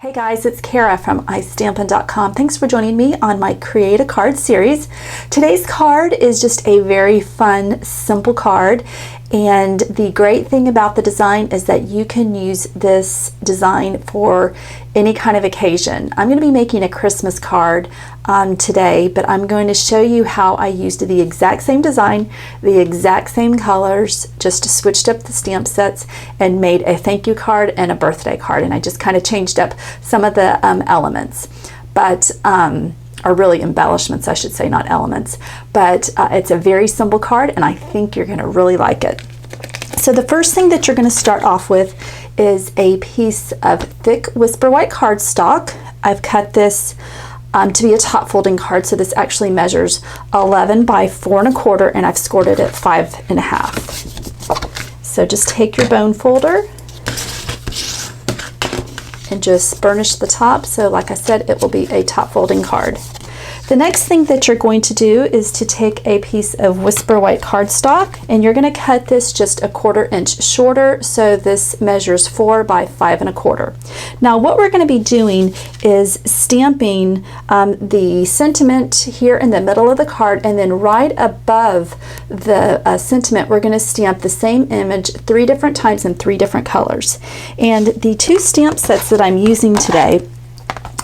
Hey guys, it's Kara from iStampin.com. Thanks for joining me on my Create a Card series. Today's card is just a very fun, simple card. And the great thing about the design is that you can use this design for any kind of occasion. I'm going to be making a Christmas card today, but I'm going to show you how I used the exact same design, the exact same colors, just switched up the stamp sets and made a thank you card and a birthday card. And I just kind of changed up some of the elements, but or really embellishments, I should say, not elements. But it's a very simple card, and I think you're going to really like it. So the first thing that you're going to start off with is a piece of thick Whisper White cardstock. I've cut this to be a top folding card, so this actually measures 11 by 4 1/4, and I've scored it at 5 1/2. So just take your bone folder and just burnish the top. So like I said, it will be a top folding card. The next thing that you're going to do is to take a piece of Whisper White cardstock, and you're going to cut this just 1/4 inch shorter, so this measures 4 by 5 1/4. Now what we're going to be doing is stamping the sentiment here in the middle of the card, and then right above the sentiment we're going to stamp the same image 3 different times in 3 different colors. And the 2 stamp sets that I'm using today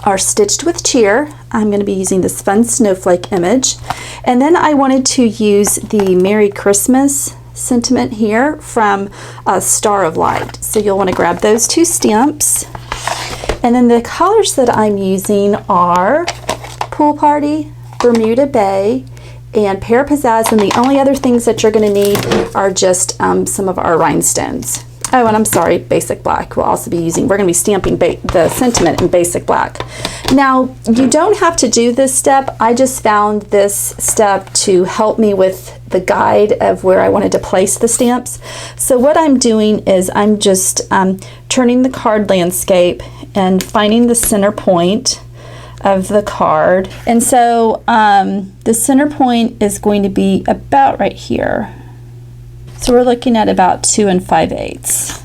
are Stitched with Cheer. I'm going to be using this fun snowflake image, and then I wanted to use the Merry Christmas sentiment here from Star of Light. So you'll want to grab those 2 stamps, and then the colors that I'm using are Pool Party, Bermuda Bay, and Pear Pizzazz, and the only other things that you're going to need are just some of our rhinestones. Oh, and I'm sorry, Basic Black we'll also be using. We're going to be stamping the sentiment in Basic Black. Now, you don't have to do this step. I just found this step to help me with the guide of where I wanted to place the stamps. So what I'm doing is I'm just turning the card landscape and finding the center point of the card. And so the center point is going to be about right here. So we're looking at about 2 5/8.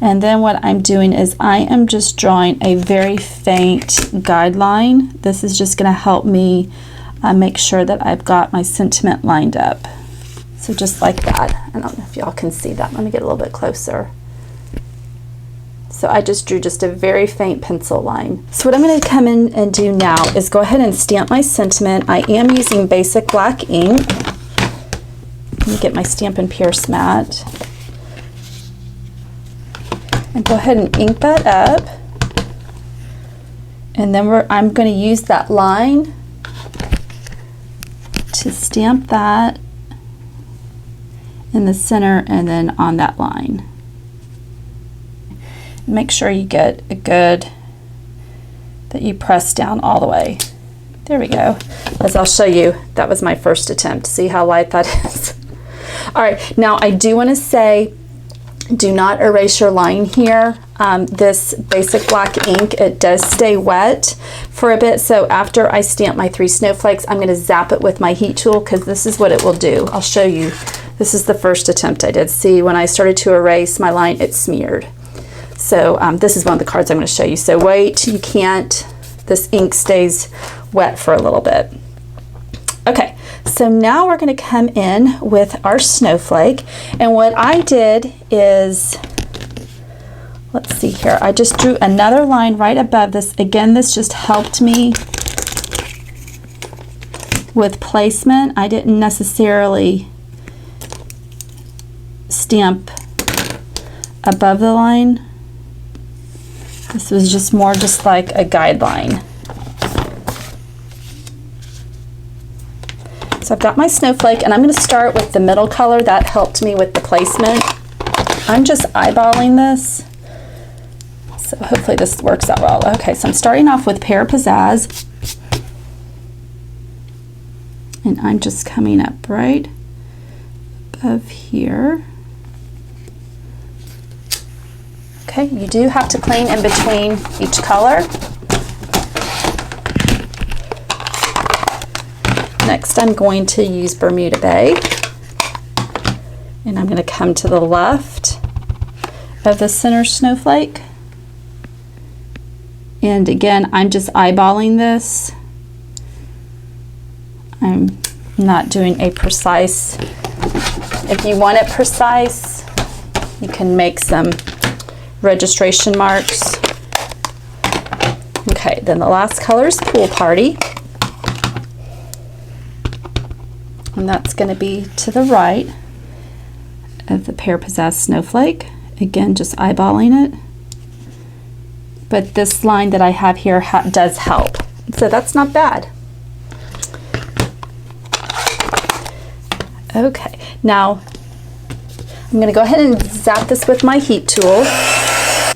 And then what I'm doing is I am just drawing a very faint guideline. This is just going to help me make sure that I've got my sentiment lined up. So just like that. I don't know if y'all can see that. Let me get a little bit closer. So I just drew just a very faint pencil line. So what I'm going to come in and do now is go ahead and stamp my sentiment. I am using Basic Black ink. Let me get my Stampin' Pierce mat and go ahead and ink that up, and then I'm going to use that line to stamp that in the center and then on that line. Make sure you get a good, that you press down all the way. There we go. As I'll show you, that was my first attempt. See how light that is? All right, now I do want to say, do not erase your line here. This Basic Black ink, it does stay wet for a bit, so after I stamp my 3 snowflakes, I'm going to zap it with my heat tool, because this is what it will do. I'll show you. This is the first attempt I did. See, when I started to erase my line, it smeared. So this is one of the cards I'm going to show you. So wait, you can't. This ink stays wet for a little bit. Okay, so now we're going to come in with our snowflake, and what I did is, let's see here, I just drew another line right above this. Again, this just helped me with placement. I didn't necessarily stamp above the line. This was just more just like a guideline. So I've got my snowflake, and I'm going to start with the middle color. That helped me with the placement. I'm just eyeballing this, so hopefully this works out well. Okay, so I'm starting off with Pear Pizzazz, and I'm just coming up right above here. Okay, you do have to clean in between each color. Next, I'm going to use Bermuda Bay, and I'm going to come to the left of the center snowflake And again, I'm just eyeballing this. I'm not doing a precise. If you want it precise, you can make some registration marks. Okay, then the last color is Pool Party. And that's going to be to the right of the Pear Possessed Snowflake. Again, just eyeballing it. But this line that I have here does help. So that's not bad. Okay, now I'm going to go ahead and zap this with my heat tool.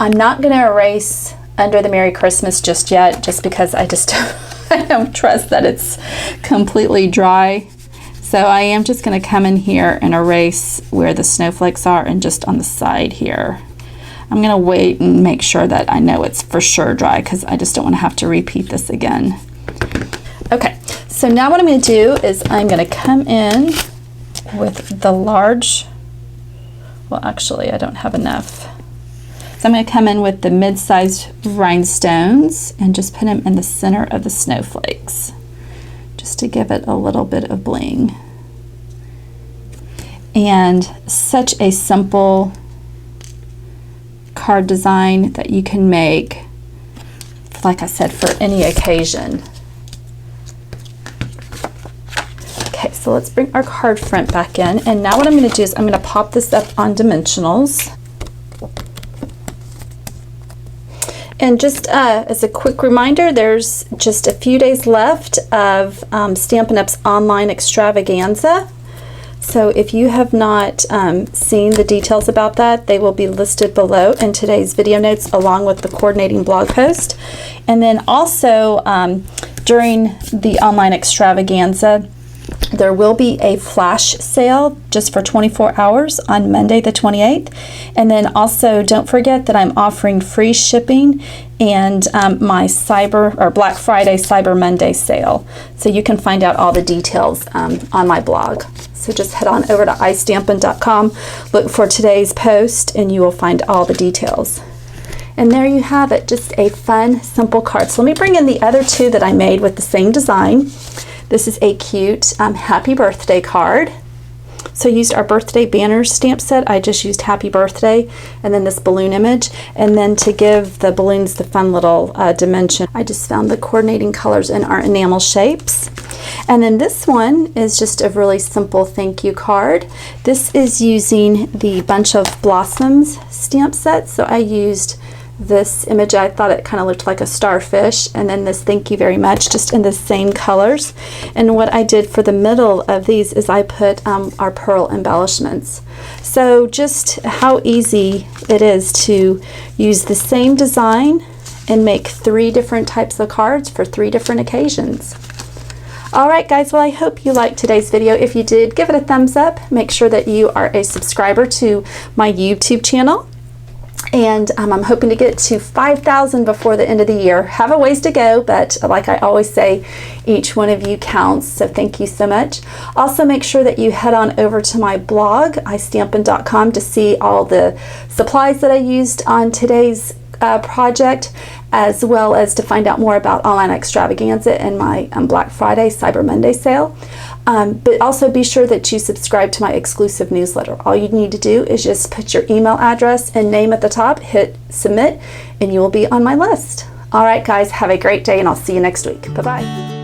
I'm not going to erase Under the Merry Christmas just yet, just because I don't trust that it's completely dry. So I am just going to come in here and erase where the snowflakes are and just on the side here. I'm going to wait and make sure that I know it's for sure dry, because I just don't want to have to repeat this again. Okay, so now what I'm going to do is I'm going to come in with the large, well actually I don't have enough. So I'm going to come in with the mid-sized rhinestones and just put them in the center of the snowflakes, just to give it a little bit of bling. And such a simple card design that you can make, like I said, for any occasion. Okay, so let's bring our card front back in, and now what I'm going to do is I'm going to pop this up on dimensionals. And just as a quick reminder, there's just a few days left of Stampin' Up's online extravaganza. So if you have not seen the details about that, they will be listed below in today's video notes, along with the coordinating blog post. And then also during the online extravaganza, there will be a flash sale just for 24 hours on Monday the 28th. And then also don't forget that I'm offering free shipping and my Black Friday Cyber Monday sale. So you can find out all the details on my blog. So just head on over to istampin.com, look for today's post, and you will find all the details. And there you have it, just a fun, simple card. So let me bring in the other two that I made with the same design. This is a cute happy birthday card. So I used our birthday banner stamp set. I just used happy birthday and then this balloon image. And then to give the balloons the fun little dimension, I just found the coordinating colors in our enamel shapes. And then this one is just a really simple thank you card. This is using the Bunch of Blossoms stamp set. So I used this image. I thought it kind of looked like a starfish, and then this thank you very much, just in the same colors. And what I did for the middle of these is I put our pearl embellishments. So just how easy it is to use the same design and make 3 different types of cards for 3 different occasions. Alright guys, well I hope you liked today's video. If you did, give it a thumbs up. Make sure that you are a subscriber to my YouTube channel. And I'm hoping to get to 5,000 before the end of the year. Have a ways to go, but like I always say, each one of you counts, so thank you so much. Also, make sure that you head on over to my blog, istampin.com, to see all the supplies that I used on today's project, as well as to find out more about online extravaganza and my Black Friday Cyber Monday sale. But also be sure that you subscribe to my exclusive newsletter. All you need to do is just put your email address and name at the top, hit submit, and you will be on my list. All right guys, have a great day, and I'll see you next week. Bye-bye.